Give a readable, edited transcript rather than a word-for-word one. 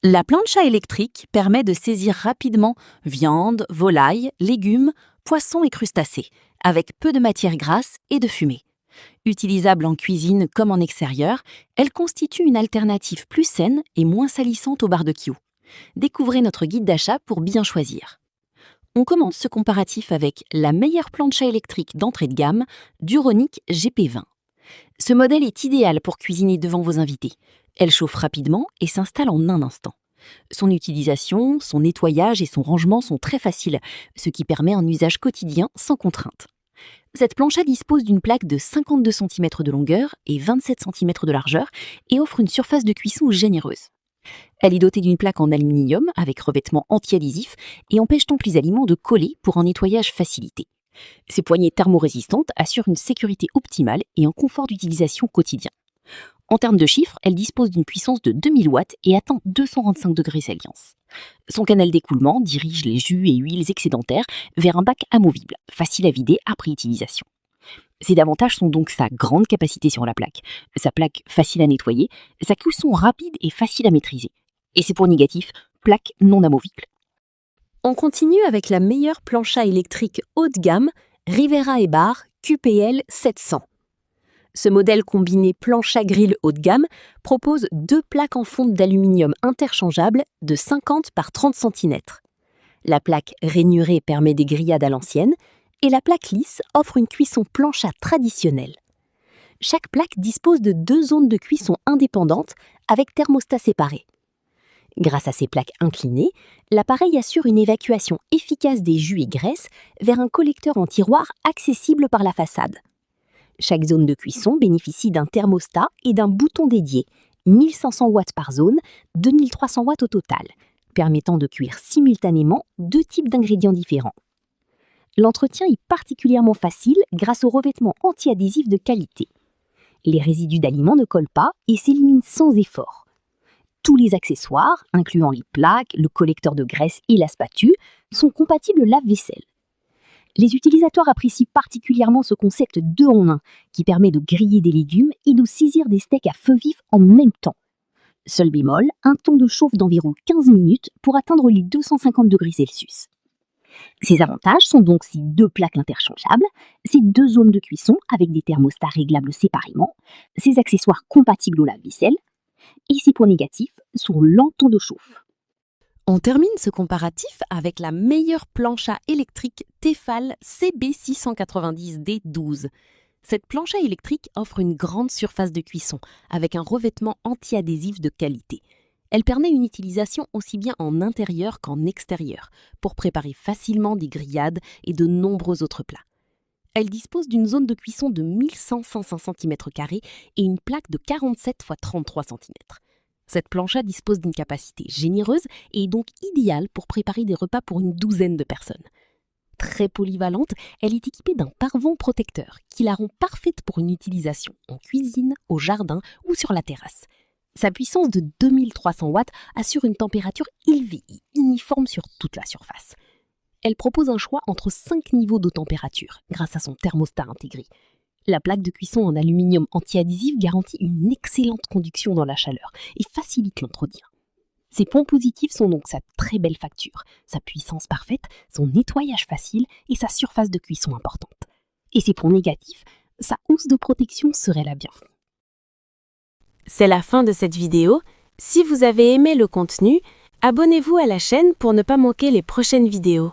La plancha électrique permet de saisir rapidement viande, volaille, légumes, poissons et crustacés, avec peu de matière grasse et de fumée. Utilisable en cuisine comme en extérieur, elle constitue une alternative plus saine et moins salissante au barbecue. Découvrez notre guide d'achat pour bien choisir. On commence ce comparatif avec la meilleure plancha électrique d'entrée de gamme, Duronic GP20. Ce modèle est idéal pour cuisiner devant vos invités. Elle chauffe rapidement et s'installe en un instant. Son utilisation, son nettoyage et son rangement sont très faciles, ce qui permet un usage quotidien sans contrainte. Cette plancha dispose d'une plaque de 52 cm de longueur et 27 cm de largeur et offre une surface de cuisson généreuse. Elle est dotée d'une plaque en aluminium avec revêtement anti-adhésif et empêche donc les aliments de coller pour un nettoyage facilité. Ces poignées thermorésistantes assurent une sécurité optimale et un confort d'utilisation quotidien. En termes de chiffres, elle dispose d'une puissance de 2000 watts et atteint 225 degrés Celsius. Son canal d'écoulement dirige les jus et huiles excédentaires vers un bac amovible, facile à vider après utilisation. Ses avantages sont donc sa grande capacité sur la plaque, sa plaque facile à nettoyer, sa cuisson rapide et facile à maîtriser. Et ses points négatifs, plaque non amovible. On continue avec la meilleure plancha électrique haut de gamme, Rivera Bar QPL 700. Ce modèle combiné plancha grill haut de gamme propose deux plaques en fonte d'aluminium interchangeables de 50 par 30 cm. La plaque rainurée permet des grillades à l'ancienne et la plaque lisse offre une cuisson plancha traditionnelle. Chaque plaque dispose de deux zones de cuisson indépendantes avec thermostat séparé. Grâce à ces plaques inclinées, l'appareil assure une évacuation efficace des jus et graisses vers un collecteur en tiroir accessible par la façade. Chaque zone de cuisson bénéficie d'un thermostat et d'un bouton dédié, 1500 watts par zone, 2300 watts au total, permettant de cuire simultanément deux types d'ingrédients différents. L'entretien est particulièrement facile grâce au revêtement anti-adhésif de qualité. Les résidus d'aliments ne collent pas et s'éliminent sans effort. Tous les accessoires, incluant les plaques, le collecteur de graisse et la spatule, sont compatibles lave-vaisselle. Les utilisateurs apprécient particulièrement ce concept 2 en 1 qui permet de griller des légumes et de saisir des steaks à feu vif en même temps. Seul bémol, un temps de chauffe d'environ 15 minutes pour atteindre les 250 degrés Celsius. Ces avantages sont donc ces deux plaques interchangeables, ces deux zones de cuisson avec des thermostats réglables séparément, ces accessoires compatibles au lave-vaisselle, et ces points négatifs sont lents temps de chauffe. On termine ce comparatif avec la meilleure plancha électrique Tefal CB690D12. Cette plancha électrique offre une grande surface de cuisson avec un revêtement anti-adhésif de qualité. Elle permet une utilisation aussi bien en intérieur qu'en extérieur pour préparer facilement des grillades et de nombreux autres plats. Elle dispose d'une zone de cuisson de 1165 cm² et une plaque de 47 x 33 cm. Cette plancha dispose d'une capacité généreuse et est donc idéale pour préparer des repas pour une douzaine de personnes. Très polyvalente, elle est équipée d'un pare-vent protecteur qui la rend parfaite pour une utilisation en cuisine, au jardin ou sur la terrasse. Sa puissance de 2300 watts assure une température élevée et uniforme sur toute la surface. Elle propose un choix entre 5 niveaux de température grâce à son thermostat intégré. La plaque de cuisson en aluminium anti-adhésif garantit une excellente conduction dans la chaleur et facilite l'entretien. Ses points positifs sont donc sa très belle facture, sa puissance parfaite, son nettoyage facile et sa surface de cuisson importante. Et ses points négatifs, sa housse de protection serait la bienvenue. C'est la fin de cette vidéo. Si vous avez aimé le contenu, abonnez-vous à la chaîne pour ne pas manquer les prochaines vidéos.